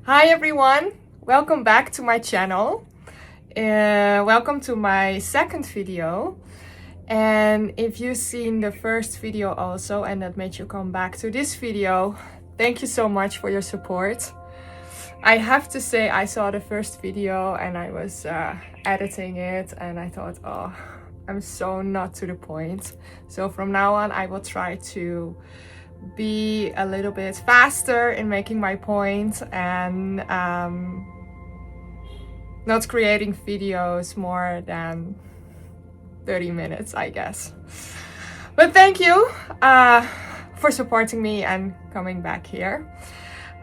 Hi everyone, welcome back to my channel. Welcome to my second video. And if you've seen the first video also and that made you come back to this video, thank you so much for your support. I have to say I saw the first video and I was editing it and I thought, oh, I'm so not to the point. So from now on I will try to be a little bit faster in making my point and not creating videos more than 30 minutes, I guess. But thank you for supporting me and coming back here.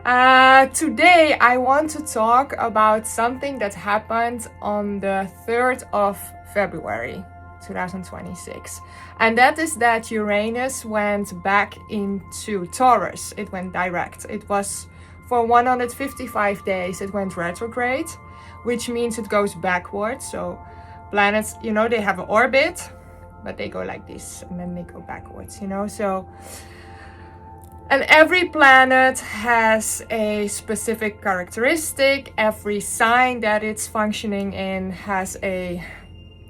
Today I want to talk about something that happened on the 3rd of February 2026, and that is that Uranus went back into Taurus. It went direct. It was for 155 days it went retrograde, which means it goes backwards. So planets, you know, they have an orbit but they go like this and then they go backwards, you know. So, and every planet has a specific characteristic. Every sign that it's functioning in has a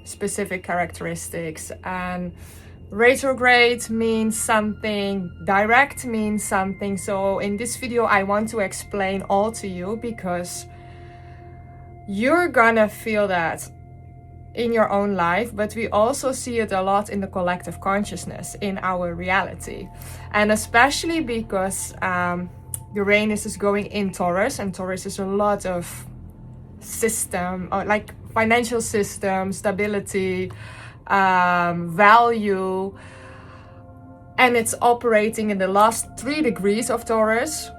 specific characteristics, and retrograde means something, direct means something. So in this video I want to explain all to you because you're gonna feel that in your own life, but we also see it a lot in the collective consciousness, in our reality. And especially because Uranus is going in Taurus, and Taurus is a lot of system, or like financial system, stability, value, and it's operating in the last 3 degrees of Taurus.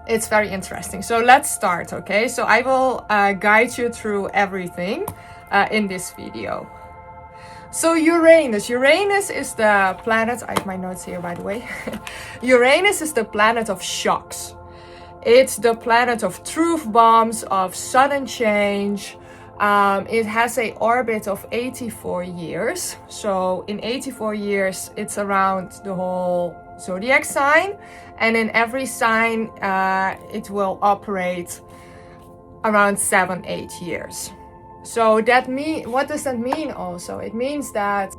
It's very interesting. So let's start, okay? So I will guide you through everything in this video. So Uranus is the planet, I have my notes here by the way. Uranus is the planet of shocks. It's the planet of truth bombs, of sudden change. It has an orbit of 84 years. So in 84 years, it's around the whole zodiac sign. And in every sign, it will operate around 7-8 years. So what does that mean also? It means that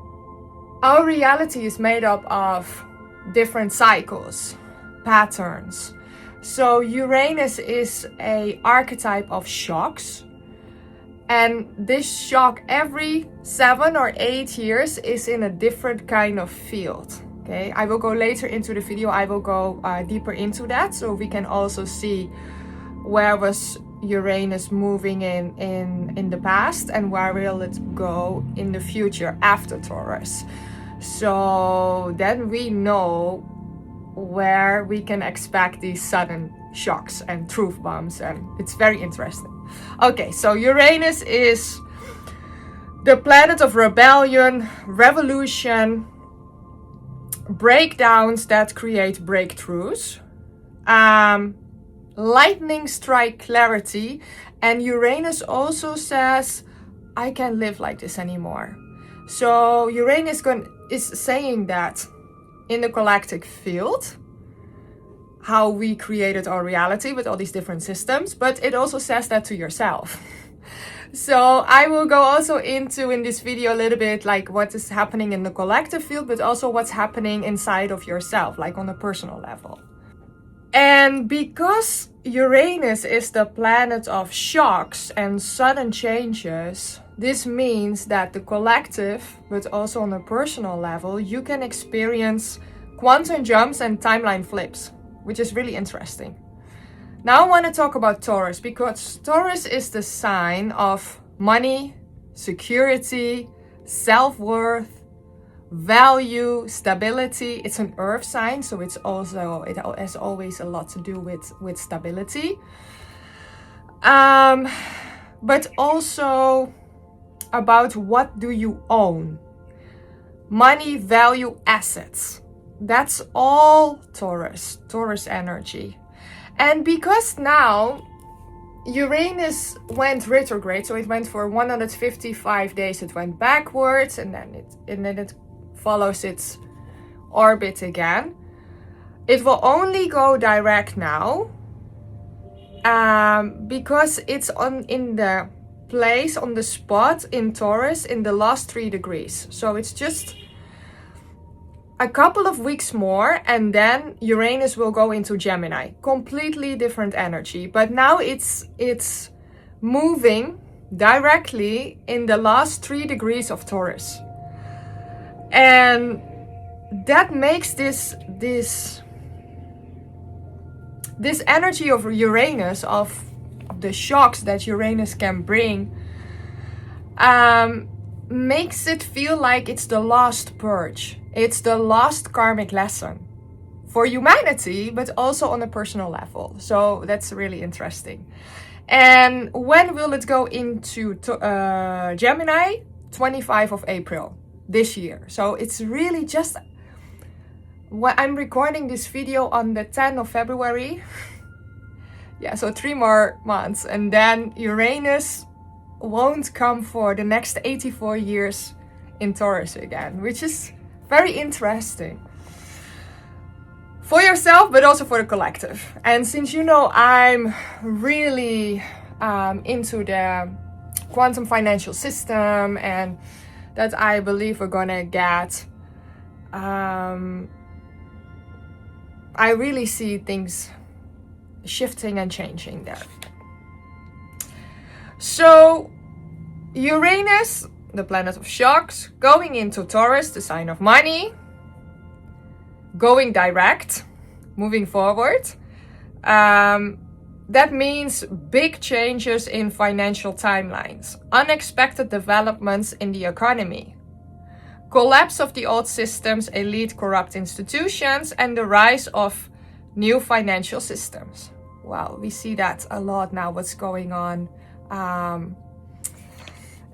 our reality is made up of different cycles, patterns. So Uranus is an archetype of shocks. And this shock every 7 or 8 years is in a different kind of field. Okay, I will go later into the video. I will go deeper into that, so we can also see where was Uranus moving in the past and where will it go in the future after Taurus. So then we know where we can expect these sudden shocks and truth bombs, and it's very interesting. Okay, so Uranus is the planet of rebellion, revolution, breakdowns that create breakthroughs, lightning strike clarity, and Uranus also says, I can't live like this anymore. So Uranus is saying that in the galactic field, how we created our reality with all these different systems, but it also says that to yourself. So I will go also into in this video a little bit like what is happening in the collective field, but also what's happening inside of yourself, like on a personal level. And because Uranus is the planet of shocks and sudden changes, this means that the collective, but also on a personal level, you can experience quantum jumps and timeline flips, which is really interesting. Now I want to talk about Taurus, because Taurus is the sign of money, security, self-worth, value, stability. It's an earth sign, so it has always a lot to do with stability. But also about what do you own? Money, value, assets. That's all Taurus energy. And because now Uranus went retrograde, so it went for 155 days, it went backwards, and then it follows its orbit again. It will only go direct now because it's in the place, on the spot in Taurus in the last 3 degrees. So it's just a couple of weeks more, and then Uranus will go into Gemini. Completely different energy. But now it's moving directly in the last 3 degrees of Taurus. And that makes this energy of Uranus, of the shocks that Uranus can bring, makes it feel like it's the last purge. It's the last karmic lesson for humanity, but also on a personal level. So that's really interesting. And when will it go into Gemini? 25 of April this year. So it's really just... I'm recording this video on the 10th of February. Yeah, so 3 more months. And then Uranus won't come for the next 84 years in Taurus again, which is very interesting for yourself, but also for the collective. And since you know I'm really into the quantum financial system, and that I believe we're gonna get, I really see things shifting and changing there. So Uranus, the planet of shocks, going into Taurus, the sign of money, going direct, moving forward. That means big changes in financial timelines, unexpected developments in the economy, collapse of the old systems, elite corrupt institutions, and the rise of new financial systems. Wow, we see that a lot now, what's going on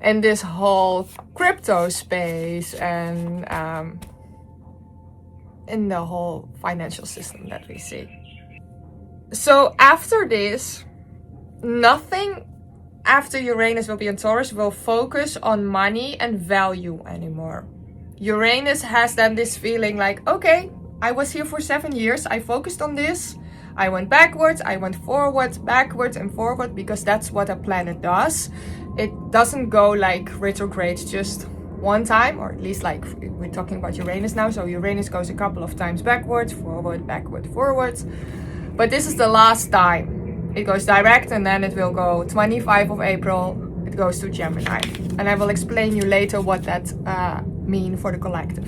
in this whole crypto space, and in the whole financial system that we see. So after this, nothing after Uranus will be in Taurus will focus on money and value anymore. Uranus has then this feeling like, okay, I was here for 7 years, I focused on this, I went backwards, I went forward, backwards and forward, because that's what a planet does. It doesn't go like retrograde just one time, or at least like we're talking about Uranus now. So Uranus goes a couple of times backwards, forward, backward, forwards. But this is the last time. It goes direct, and then it will go 25 of April, it goes to Gemini. And I will explain you later what that mean for the collective.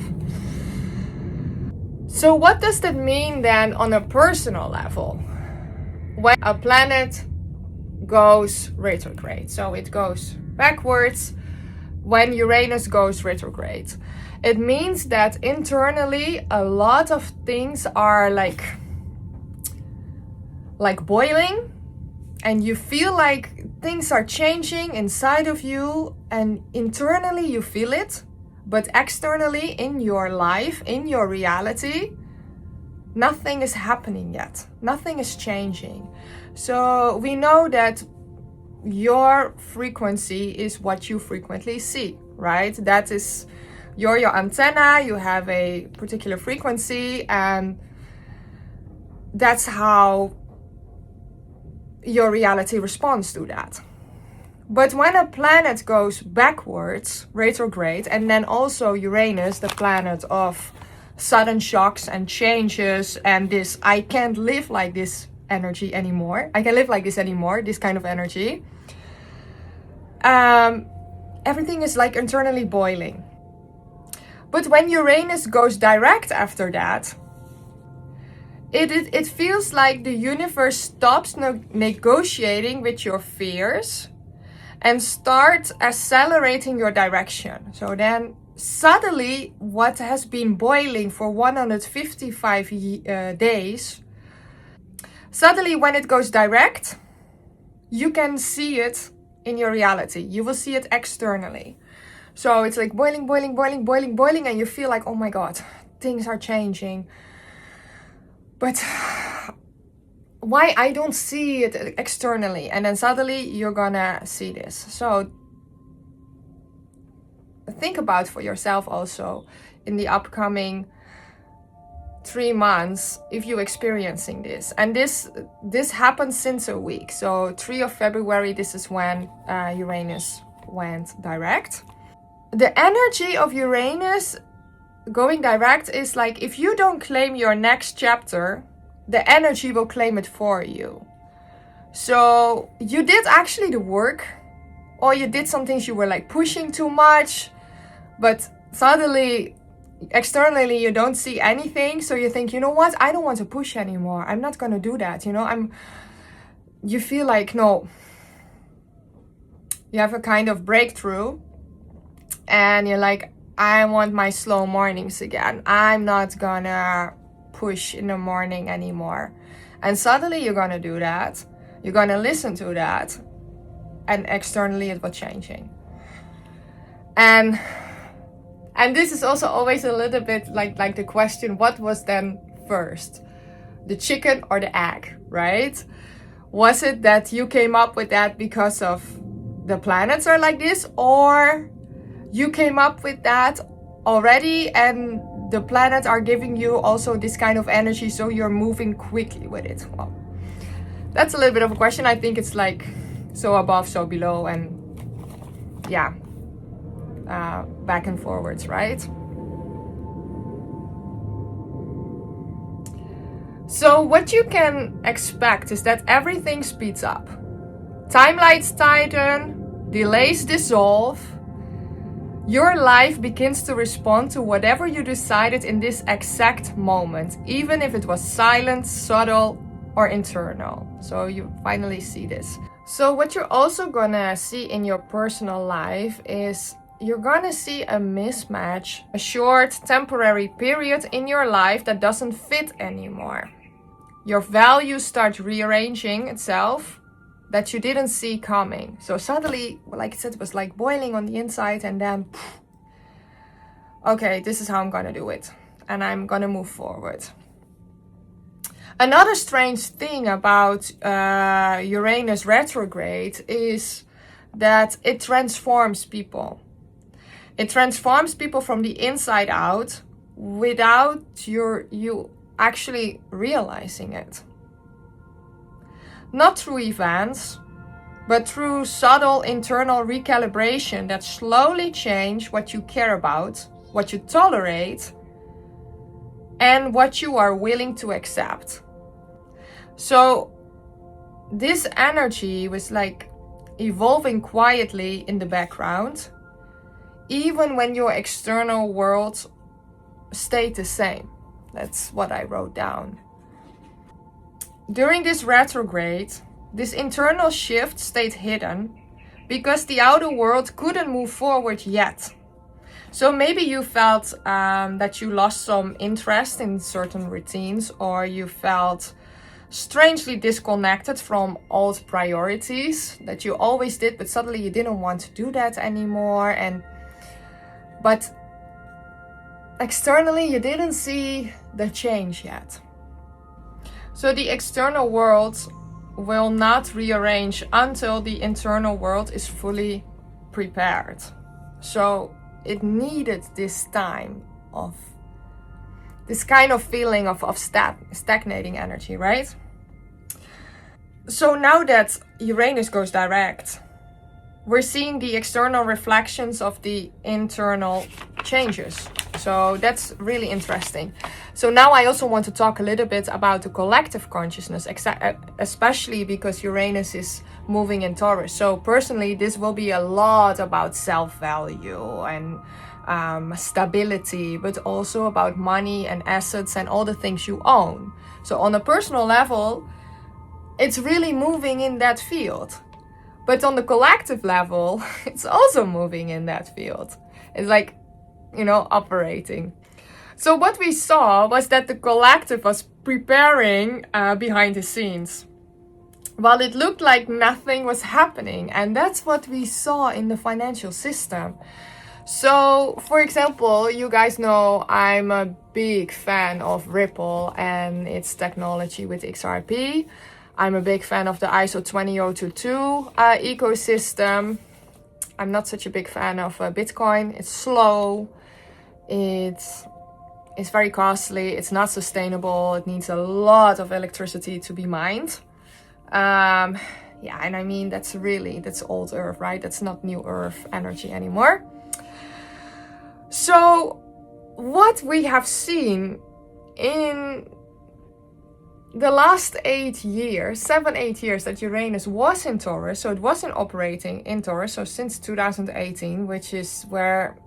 So what does that mean then on a personal level? When a planet goes retrograde, so it goes backwards, when Uranus goes retrograde, it means that internally a lot of things are like boiling, and you feel like things are changing inside of you, and internally you feel it, but externally in your life, in your reality, nothing is happening yet. Nothing is changing. So we know that your frequency is what you frequently see, right? That is, you're your antenna, you have a particular frequency, and that's how your reality responds to that. But when a planet goes backwards, retrograde, and then also Uranus, the planet of sudden shocks and changes, and this I can't live like this energy anymore. I can live like this anymore, this kind of energy. Everything is like internally boiling. But when Uranus goes direct after that, it feels like the universe stops negotiating with your fears and starts accelerating your direction. So then suddenly what has been boiling for 155 days, suddenly when it goes direct, you can see it in your reality. You will see it externally. So it's like boiling, boiling, boiling, boiling, boiling, and you feel like, oh my God, things are changing. But why I don't see it externally? And then suddenly you're gonna see this. So think about for yourself also in the upcoming 3 months if you're experiencing this. And this happened since a week. So 3 of February, this is when Uranus went direct. The energy of Uranus going direct is like, if you don't claim your next chapter, the energy will claim it for you. So you did actually the work, or you did some things you were like pushing too much, but suddenly externally you don't see anything. So you think, you know what, I don't want to push anymore. I'm not going to do that. You know, you feel like, no, you have a kind of breakthrough and you're like, I want my slow mornings again. I'm not gonna push in the morning anymore. And suddenly you're gonna do that. You're gonna listen to that. And externally it was changing. And this is also always a little bit like the question, what was then first? The chicken or the egg, right? Was it that you came up with that because of the planets are like this, or you came up with that already and the planets are giving you also this kind of energy, so you're moving quickly with it? Well, that's a little bit of a question. I think it's like so above, so below, and yeah, back and forwards, right? So what you can expect is that everything speeds up. Timelines tighten, delays dissolve. Your life begins to respond to whatever you decided in this exact moment, even if it was silent, subtle, or internal. So you finally see this. So what you're also gonna see in your personal life is you're gonna see a mismatch, a short temporary period in your life that doesn't fit anymore. Your values start rearranging itself that you didn't see coming. So suddenly, like I said, it was like boiling on the inside, and then, okay, this is how I'm gonna do it. And I'm gonna move forward. Another strange thing about Uranus retrograde is that it transforms people. It transforms people from the inside out without you actually realizing it. Not through events, but through subtle internal recalibration that slowly change what you care about, what you tolerate, and what you are willing to accept. So this energy was like evolving quietly in the background, even when your external world stayed the same. That's what I wrote down. During this retrograde, this internal shift stayed hidden because the outer world couldn't move forward yet. So maybe you felt that you lost some interest in certain routines, or you felt strangely disconnected from old priorities that you always did, but suddenly you didn't want to do that anymore. But externally you didn't see the change yet. So the external world will not rearrange until the internal world is fully prepared. So it needed this time of this kind of feeling of stagnating energy, right? So now that Uranus goes direct, we're seeing the external reflections of the internal changes. So that's really interesting. So now I also want to talk a little bit about the collective consciousness, especially because Uranus is moving in Taurus. So personally, this will be a lot about self-value and stability, but also about money and assets and all the things you own. So on a personal level, it's really moving in that field. But on the collective level, it's also moving in that field. It's like, operating. So what we saw was that the collective was preparing behind the scenes, while it looked like nothing was happening. And that's what we saw in the financial system. So, for example, you guys know I'm a big fan of Ripple and its technology with XRP. I'm a big fan of the ISO 20022 ecosystem. I'm not such a big fan of Bitcoin. It's slow. It's It's very costly. It's not sustainable. It needs a lot of electricity to be mined. Yeah, and I mean, that's old Earth, right? That's not new Earth energy anymore. So what we have seen in the last 8 years, 7-8 years that Uranus was in Taurus, so it wasn't operating in Taurus, so since 2018, which is where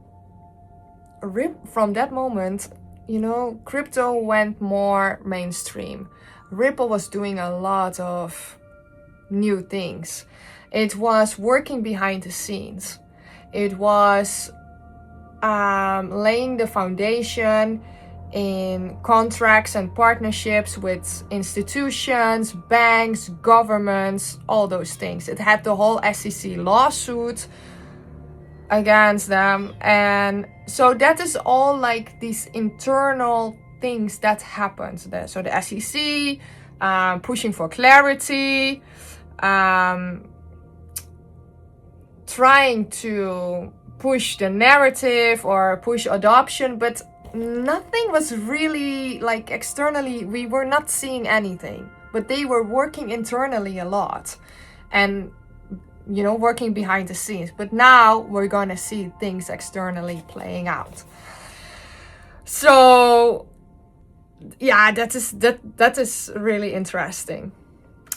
from that moment, you know, crypto went more mainstream. Ripple was doing a lot of new things. It was working behind the scenes. It was laying the foundation in contracts and partnerships with institutions, banks, governments, all those things. It had the whole SEC lawsuit against them, and so that is all like these internal things that happened. So the SEC pushing for clarity, trying to push the narrative or push adoption, but nothing was really like externally. We were not seeing anything, but they were working internally a lot and, you know, working behind the scenes. But now we're gonna see things externally playing out. So yeah, that is really interesting.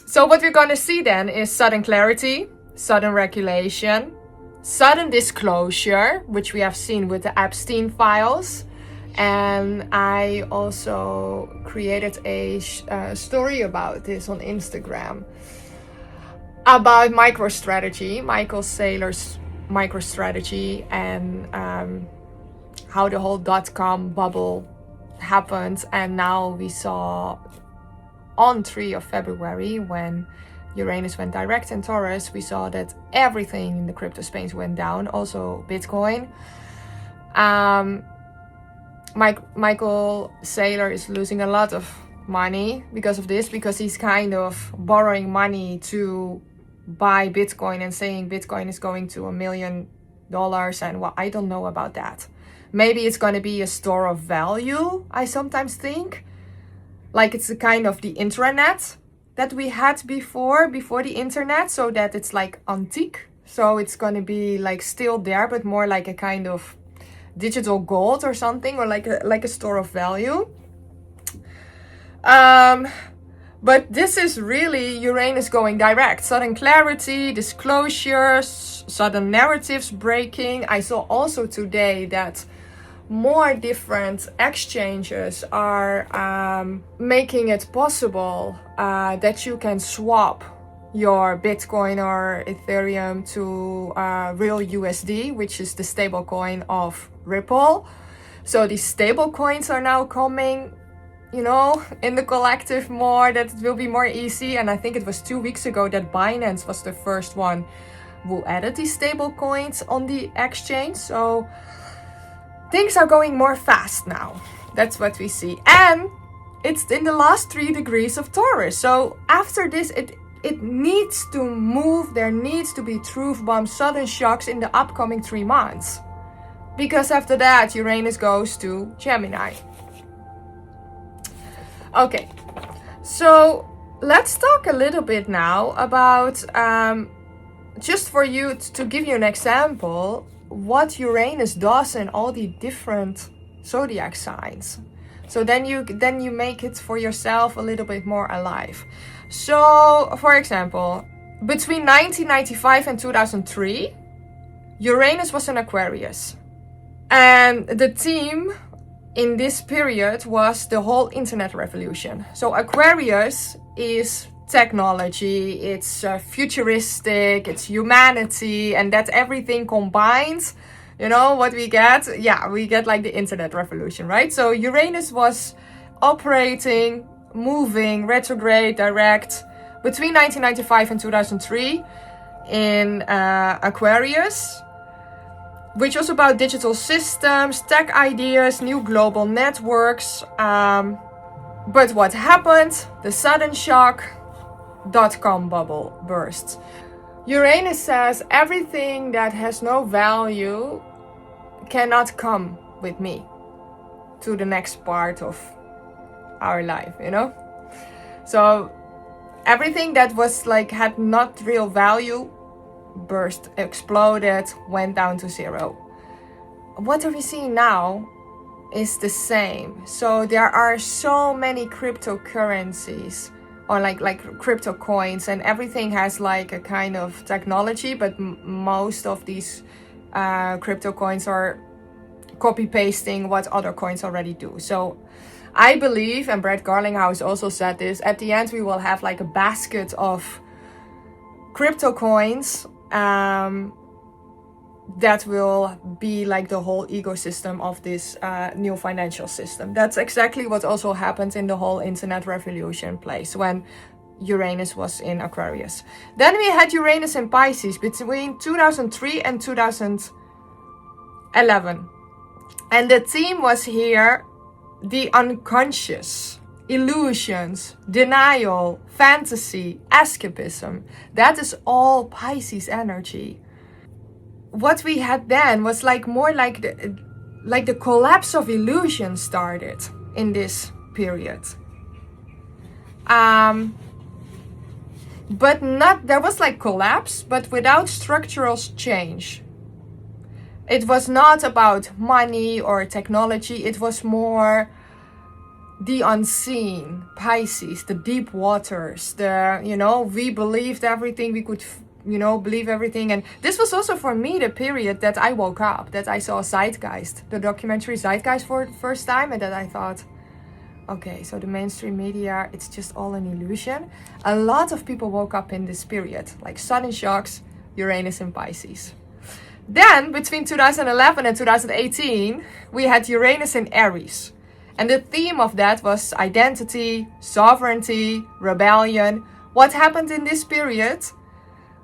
So what we're gonna see then is sudden clarity, sudden regulation, sudden disclosure, which we have seen with the Epstein files. And I also created a story about this on Instagram about MicroStrategy, Michael Saylor's MicroStrategy, and how the whole .com bubble happened. And now we saw on 3 of February, when Uranus went direct in Taurus, we saw that everything in the crypto space went down, also Bitcoin. Michael Saylor is losing a lot of money because of this, because he's kind of borrowing money to buy Bitcoin and saying Bitcoin is going to $1 million, and well, I don't know about that. Maybe it's going to be a store of value, I sometimes think. Like it's a kind of the intranet that we had before the internet, so that it's like antique. So it's going to be like still there, but more like a kind of digital gold or something, or like a store of value. But this is really Uranus going direct. Sudden clarity, disclosures, sudden narratives breaking. I saw also today that more different exchanges are making it possible that you can swap your Bitcoin or Ethereum to real USD, which is the stable coin of Ripple. So these stable coins are now coming, you know, in the collective more, that it will be more easy. And I think it was 2 weeks ago that Binance was the first one who added these stable coins on the exchange. So things are going more fast now. That's what we see. And it's in the last 3 degrees of Taurus. So after this, it needs to move. There needs to be truth bombs, sudden shocks in the upcoming 3 months. Because after that, Uranus goes to Gemini. Okay, so let's talk a little bit now about, just for you to give you an example, what Uranus does in all the different zodiac signs. So then you make it for yourself a little bit more alive. So, for example, between 1995 and 2003, Uranus was in Aquarius. And the theme in this period was the whole internet revolution. So Aquarius is technology, it's futuristic, it's humanity, and that's everything combined. You know what we get? Yeah, we get like the internet revolution, right? So Uranus was operating, moving, retrograde, direct, between 1995 and 2003 in Aquarius, which was about digital systems, tech ideas, new global networks. But what happened? The sudden shock, .com bubble burst. Uranus says everything that has no value cannot come with me. to the next part of our life, you know? So everything that was like had not real value burst, exploded, went down to zero. What are we seeing now is the same. So there are so many cryptocurrencies or like crypto coins, and everything has like a kind of technology, but most of these crypto coins are copy pasting what other coins already do. So I believe, and Brett Garlinghouse also said this, at the end we will have like a basket of crypto coins that will be like the whole ecosystem of this new financial system. That's exactly what also happened in the whole internet revolution place when Uranus was in Aquarius. Then we had Uranus in Pisces between 2003 and 2011. And the theme was here the unconscious, illusions, denial, fantasy, escapism. That is all Pisces energy. What we had then was like more like the collapse of illusion started in this period. But not, there was like collapse, but without structural change. It was not about money or technology. It was more the unseen, Pisces, the deep waters, we believed everything we could, believe everything. And this was also for me the period that I woke up, that I saw Zeitgeist, the documentary Zeitgeist for the first time, and that I thought, okay, so the mainstream media, it's just all an illusion. A lot of people woke up in this period, like sudden shocks, Uranus in Pisces. Then, between 2011 and 2018, we had Uranus in Aries. And the theme of that was identity, sovereignty, rebellion. What happened in this period?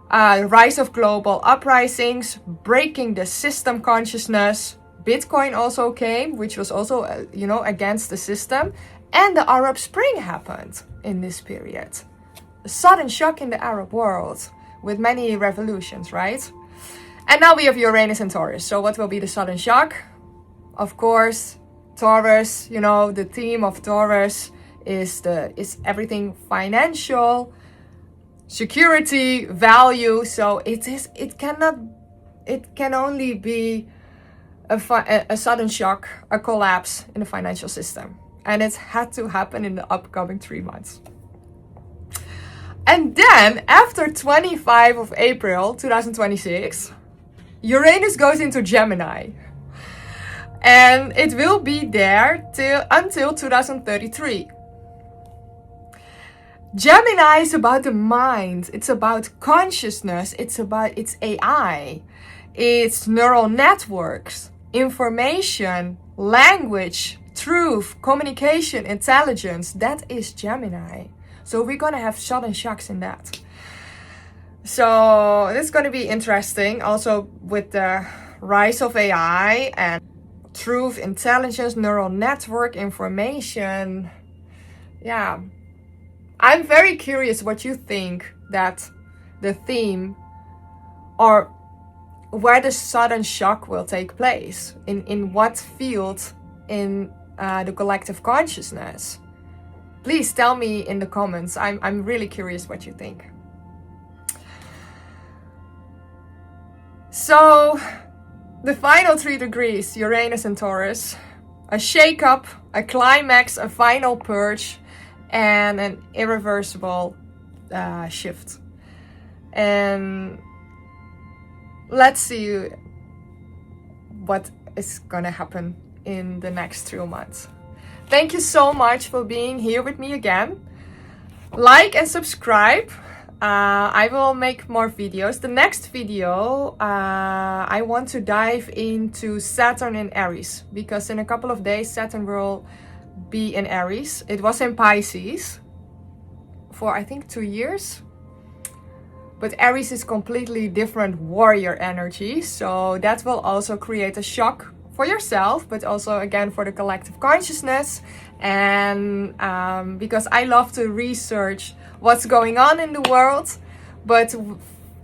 Rise of global uprisings, breaking the system consciousness. Bitcoin also came, which was also, against the system. And the Arab Spring happened in this period. A sudden shock in the Arab world with many revolutions, right? And now we have Uranus and Taurus. So what will be the sudden shock? Of course, Taurus, the theme of Taurus is everything financial, security, value. So it can only be a sudden shock, a collapse in the financial system. And it had to happen in the upcoming 3 months. And then after 25 of April 2026, Uranus goes into Gemini. And it will be there until 2033. Gemini is about the mind. It's about consciousness. It's AI. It's neural networks, information, language, truth, communication, intelligence. That is Gemini. So we're going to have sudden shocks in that. So it's going to be interesting also with the rise of AI and truth, intelligence, neural network, information. Yeah. I'm very curious what you think that the theme or where the sudden shock will take place. In what field in the collective consciousness. Please tell me in the comments. I'm really curious what you think. So, the final 3 degrees, Uranus and Taurus, a shake-up, a climax, a final purge, and an irreversible shift. And let's see what is gonna happen in the next 2 months. Thank you so much for being here with me again. Like and subscribe. I will make more videos. The next video, I want to dive into Saturn in Aries, because in a couple of days Saturn will be in Aries. It was in Pisces for I think 2 years. But Aries is completely different warrior energy, so that will also create a shock for yourself, but also again for the collective consciousness. And because I love to research what's going on in the world, but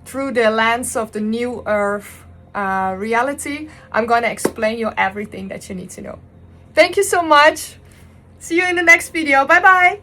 through the lens of the new Earth reality, I'm gonna explain you everything that you need to know. Thank you so much. See you in the next video. Bye bye.